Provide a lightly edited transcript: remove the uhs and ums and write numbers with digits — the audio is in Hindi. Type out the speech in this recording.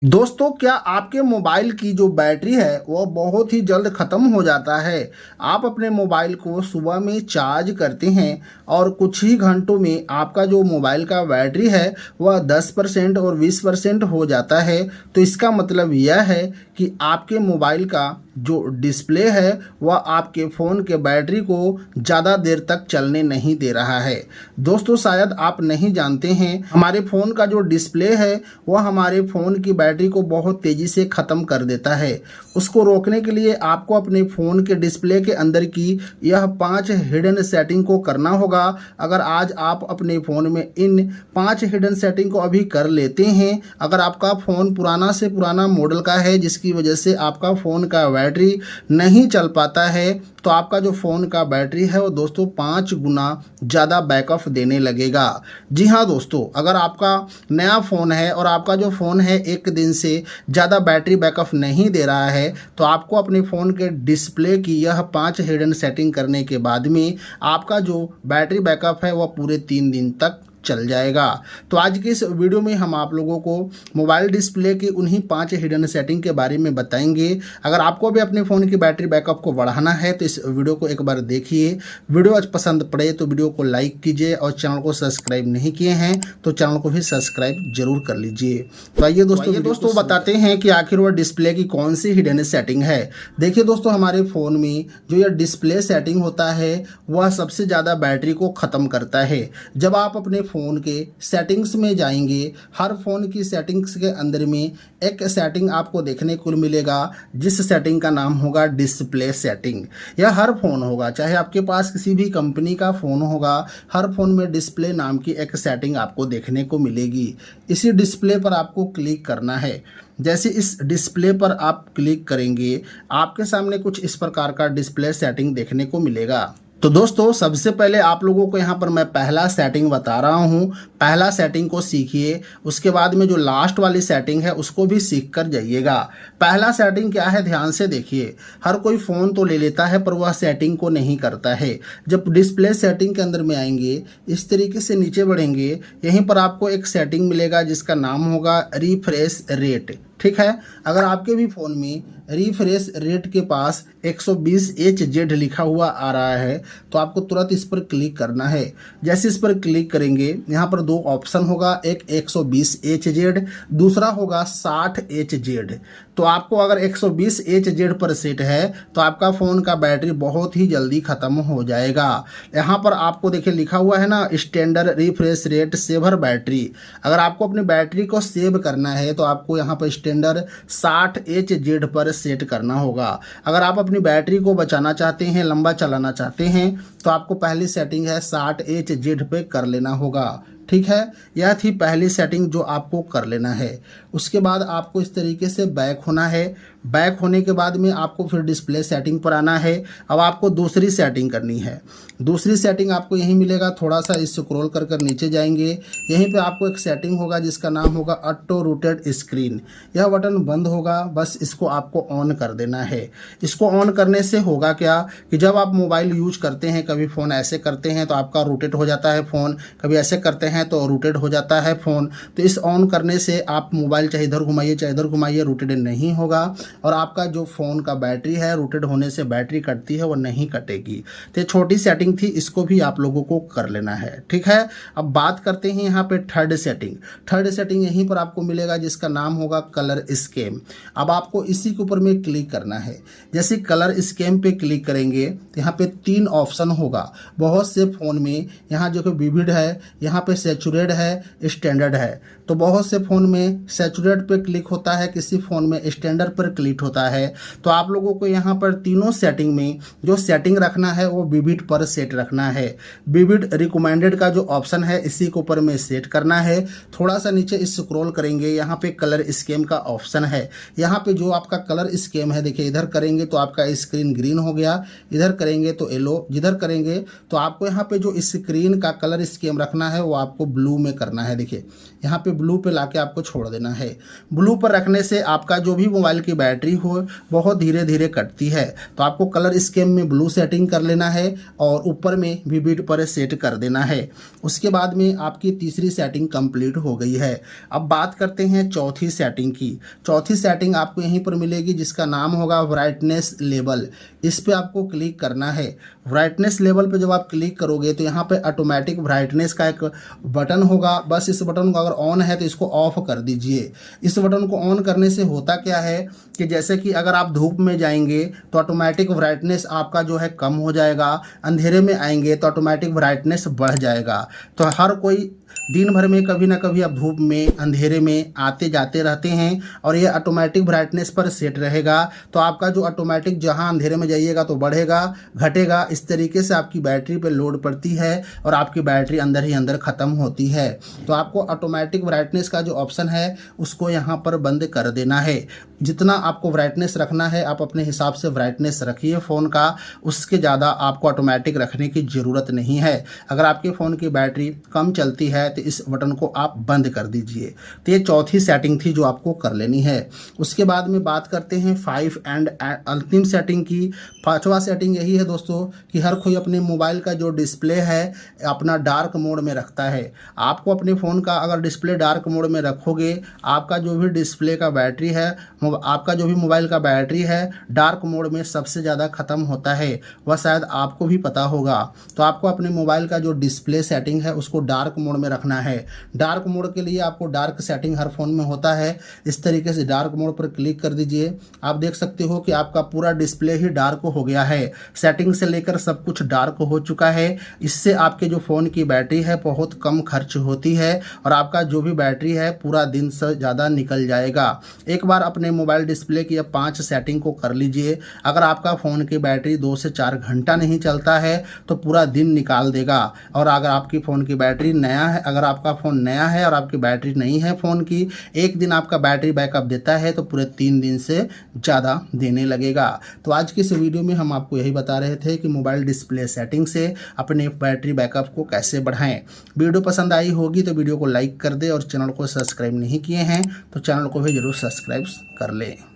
दोस्तों, क्या आपके मोबाइल की जो बैटरी है वो बहुत ही जल्द ख़त्म हो जाता है। आप अपने मोबाइल को सुबह में चार्ज करते हैं और कुछ ही घंटों में आपका जो मोबाइल का बैटरी है वह 10% और 20% हो जाता है। तो इसका मतलब यह है कि आपके मोबाइल का जो डिस्प्ले है वह आपके फ़ोन के बैटरी को ज़्यादा देर तक चलने नहीं दे रहा है। दोस्तों, शायद आप नहीं जानते हैं, हमारे फ़ोन का जो डिस्प्ले है वह हमारे फ़ोन की बैटरी को बहुत तेज़ी से ख़त्म कर देता है। उसको रोकने के लिए आपको अपने फ़ोन के डिस्प्ले के अंदर की यह 5 हिडन सेटिंग को करना होगा। अगर आज आप अपने फ़ोन में इन 5 हिडन सेटिंग को अभी कर लेते हैं, अगर आपका फ़ोन पुराना से पुराना मॉडल का है जिसकी वजह से आपका फ़ोन का बैटरी नहीं चल पाता है, तो आपका जो फ़ोन का बैटरी है वो दोस्तों 5 गुना ज़्यादा बैकअप देने लगेगा। जी हाँ दोस्तों, अगर आपका नया फ़ोन है और आपका जो फ़ोन है एक दिन से ज़्यादा बैटरी बैकअप नहीं दे रहा है, तो आपको अपने फ़ोन के डिस्प्ले की यह 5 हिडन सेटिंग करने के बाद में आपका जो बैटरी बैकअप है वह पूरे 3 दिन तक चल जाएगा। तो आज की इस वीडियो में हम आप लोगों को मोबाइल डिस्प्ले की उन्हीं 5 हिडन सेटिंग के बारे में बताएंगे। अगर आपको भी अपने फ़ोन की बैटरी बैकअप को बढ़ाना है तो इस वीडियो को एक बार देखिए। वीडियो आज पसंद पड़े तो वीडियो को लाइक कीजिए और चैनल को सब्सक्राइब नहीं किए हैं तो चैनल को भी सब्सक्राइब जरूर कर लीजिए। तो आइए दोस्तों बताते हैं कि आखिर वह डिस्प्ले की कौन सी हिडन सेटिंग है। देखिए दोस्तों, हमारे फ़ोन में जो यह डिस्प्ले सेटिंग होता है वह सबसे ज़्यादा बैटरी को ख़त्म करता है। जब आप अपने फ़ोन के सेटिंग्स में जाएंगे, हर फ़ोन की सेटिंग्स के अंदर में एक सेटिंग आपको देखने को मिलेगा जिस सेटिंग का नाम होगा डिस्प्ले सेटिंग। यह हर फ़ोन होगा, चाहे आपके पास किसी भी कंपनी का फ़ोन होगा, हर फ़ोन में डिस्प्ले नाम की एक सेटिंग आपको देखने को मिलेगी। इसी डिस्प्ले पर आपको क्लिक करना है। जैसे इस डिस्प्ले पर आप क्लिक करेंगे, आपके सामने कुछ इस प्रकार का डिस्प्ले सेटिंग देखने को मिलेगा। तो दोस्तों, सबसे पहले आप लोगों को यहाँ पर मैं पहला सेटिंग बता रहा हूँ। पहला सेटिंग को सीखिए, उसके बाद में जो लास्ट वाली सेटिंग है उसको भी सीख कर जाइएगा। पहला सेटिंग क्या है, ध्यान से देखिए। हर कोई फ़ोन तो ले लेता है पर वह सेटिंग को नहीं करता है। जब डिस्प्ले सेटिंग के अंदर में आएंगे, इस तरीके से नीचे बढ़ेंगे, यहीं पर आपको एक सेटिंग मिलेगा जिसका नाम होगा रिफ्रेश रेट। ठीक है, अगर आपके भी फ़ोन में रिफ्रेश रेट के पास 120Hz लिखा हुआ आ रहा है तो आपको तुरंत इस पर क्लिक करना है। जैसे इस पर क्लिक करेंगे, यहाँ पर 2 ऑप्शन होगा, एक 120Hz, दूसरा होगा 60Hz। तो आपको अगर 120Hz पर सेट है तो आपका फ़ोन का बैटरी बहुत ही जल्दी ख़त्म हो जाएगा। यहाँ पर आपको देखिए लिखा हुआ है ना, standard refresh rate saver battery. अगर आपको अपनी बैटरी को सेव करना है तो आपको यहाँ पर स्टैंडर्ड 60Hz पर सेट करना होगा। अगर आप अपनी बैटरी को बचाना चाहते हैं, लंबा चलाना चाहते हैं, तो आपको पहली सेटिंग है 60Hz पे कर लेना होगा। ठीक है, यह थी पहली सेटिंग जो आपको कर लेना है। उसके बाद आपको इस तरीके से बैक होना है। बैक होने के बाद में आपको फिर डिस्प्ले सेटिंग पर आना है। अब आपको दूसरी सेटिंग करनी है। दूसरी सेटिंग आपको यहीं मिलेगा, थोड़ा सा इस स्क्रॉल कर कर नीचे जाएंगे, यहीं पे आपको एक सेटिंग होगा जिसका नाम होगा ऑटो रोटेट स्क्रीन। यह बटन बंद होगा, बस इसको आपको ऑन कर देना है। इसको ऑन करने से होगा क्या कि जब आप मोबाइल यूज करते हैं, कभी फ़ोन ऐसे करते हैं तो आपका रोटेट हो जाता है फ़ोन, कभी ऐसे करते हैं तो रोटेट हो जाता है फ़ोन। तो इस ऑन करने से आप मोबाइल चाहे इधर घुमाइए चाहे इधर घुमाइए, रोटेट नहीं होगा और आपका जो फ़ोन का बैटरी है, रोटेट होने से बैटरी कटती है वो नहीं कटेगी। तो ये छोटी सेटिंग थी, इसको भी आप लोगों को कर लेना है। ठीक है, अब बात करते हैं यहाँ पे थर्ड सेटिंग। थर्ड सेटिंग यहीं पर आपको मिलेगा जिसका नाम होगा कलर स्कीम। अब आपको इसी के ऊपर में क्लिक करना है। जैसे कलर स्कीम पे क्लिक करेंगे तो यहाँ पे 3 ऑप्शन होगा। बहुत से फ़ोन में यहाँ जो कि विविड है, यहाँ पे सैचुरेट है, स्टैंडर्ड है। तो बहुत से फ़ोन में सैचुरेट पे क्लिक होता है, किसी फ़ोन में स्टैंडर्ड पर क्लिक होता है। तो आप लोगों को यहाँ पर तीनों सेटिंग में जो सेटिंग रखना है वो विविड पर सेट रखना है। विविड रिकमेंडेड का जो ऑप्शन है इसी के ऊपर में सेट करना है। थोड़ा सा नीचे स्क्रॉल करेंगे, यहाँ पे कलर स्कीम का ऑप्शन है। यहाँ पे जो आपका कलर स्कीम है, देखिए इधर करेंगे तो आपका स्क्रीन ग्रीन हो गया, इधर करेंगे तो येलो, जिधर करेंगे तो आपको यहाँ पे जो स्क्रीन का कलर स्कीम रखना है वो आपको ब्लू में करना है। देखिए यहाँ पे ब्लू पे लाके आपको छोड़ देना है। ब्लू पर रखने से आपका जो भी मोबाइल की बैटरी हो बहुत धीरे धीरे कटती है। तो आपको कलर स्कीम में ब्लू सेटिंग कर लेना है और ऊपर में विविड पर सेट कर देना है। उसके बाद में आपकी तीसरी सेटिंग कंप्लीट हो गई है। अब बात करते हैं चौथी सेटिंग की। चौथी सेटिंग आपको यहीं पर मिलेगी जिसका नाम होगा ब्राइटनेस लेवल। इस पे आपको क्लिक करना है। ब्राइटनेस लेवल पे जब आप क्लिक करोगे तो यहाँ पे ऑटोमेटिक ब्राइटनेस का एक बटन होगा। बस इस बटन को अगर ऑन है तो इसको ऑफ कर दीजिए। इस बटन को ऑन करने से होता क्या है कि जैसे कि अगर आप धूप में जाएंगे तो ऑटोमेटिक ब्राइटनेस आपका जो है कम हो जाएगा, अंधेरे में आएंगे तो ऑटोमेटिक ब्राइटनेस बढ़ जाएगा। तो हर कोई दिन भर में कभी ना कभी आप धूप में अंधेरे में आते जाते रहते हैं और ये ऑटोमेटिक ब्राइटनेस पर सेट रहेगा। तो आपका जो ऑटोमेटिक जहां अंधेरे में जाइएगा तो बढ़ेगा घटेगा, इस तरीके से आपकी बैटरी पे लोड पड़ती है और आपकी बैटरी अंदर ही अंदर ख़त्म होती है। तो आपको ऑटोमेटिक ब्राइटनेस का जो ऑप्शन है उसको यहाँ पर बंद कर देना है। जितना आपको ब्राइटनेस रखना है आप अपने हिसाब से ब्राइटनेस रखिए फ़ोन का, उसके ज़्यादा आपको ऑटोमेटिक रखने की ज़रूरत नहीं है। अगर आपके फ़ोन की बैटरी कम चलती है तो इस बटन को आप बंद कर दीजिए। तो ये चौथी सेटिंग थी जो आपको कर लेनी है। उसके बाद में बात करते हैं 5 एंड अंतिम सेटिंग की। पांचवा सेटिंग यही है दोस्तों कि हर कोई अपने मोबाइल का जो डिस्प्ले है अपना डार्क मोड में रखता है। आपको अपने फ़ोन का अगर डिस्प्ले डार्क मोड में रखोगे, आपका जो भी डिस्प्ले का बैटरी है, आपका जो भी मोबाइल का बैटरी है डार्क मोड में सबसे ज़्यादा ख़त्म होता है। वह शायद आपको भी पता होगा। तो आपको अपने मोबाइल का जो डिस्प्ले सेटिंग है उसको डार्क मोड में रखना है। डार्क मोड के लिए आपको डार्क सेटिंग हर फ़ोन में होता है। इस तरीके से डार्क मोड पर क्लिक कर दीजिए। आप देख सकते हो कि आपका पूरा डिस्प्ले ही डार्क हो गया है। सेटिंग से लेकर सब कुछ डार्क हो चुका है। इससे आपके जो फ़ोन की बैटरी है बहुत कम खर्च होती है और आपका जो भी बैटरी है पूरा दिन से ज़्यादा निकल जाएगा। एक बार अपने मोबाइल डिस्प्ले की 5 सेटिंग को कर लीजिए। अगर आपका फ़ोन की बैटरी 2 से 4 घंटा नहीं चलता है तो पूरा दिन निकाल देगा। और अगर आपकी फ़ोन की बैटरी नया है, अगर आपका फ़ोन नया है और आपकी बैटरी नहीं है फ़ोन की, एक दिन आपका बैटरी बैकअप देता है तो पूरे 3 दिन से ज़्यादा देने लगेगा। तो आज की इस वीडियो में हम आपको यही बता रहे थे कि मोबाइल डिस्प्ले सेटिंग से अपने बैटरी बैकअप को कैसे बढ़ाएं। वीडियो पसंद आई होगी तो वीडियो को लाइक कर दे और चैनल को सब्सक्राइब नहीं किए हैं तो चैनल को भी ज़रूर सब्सक्राइब कर लें।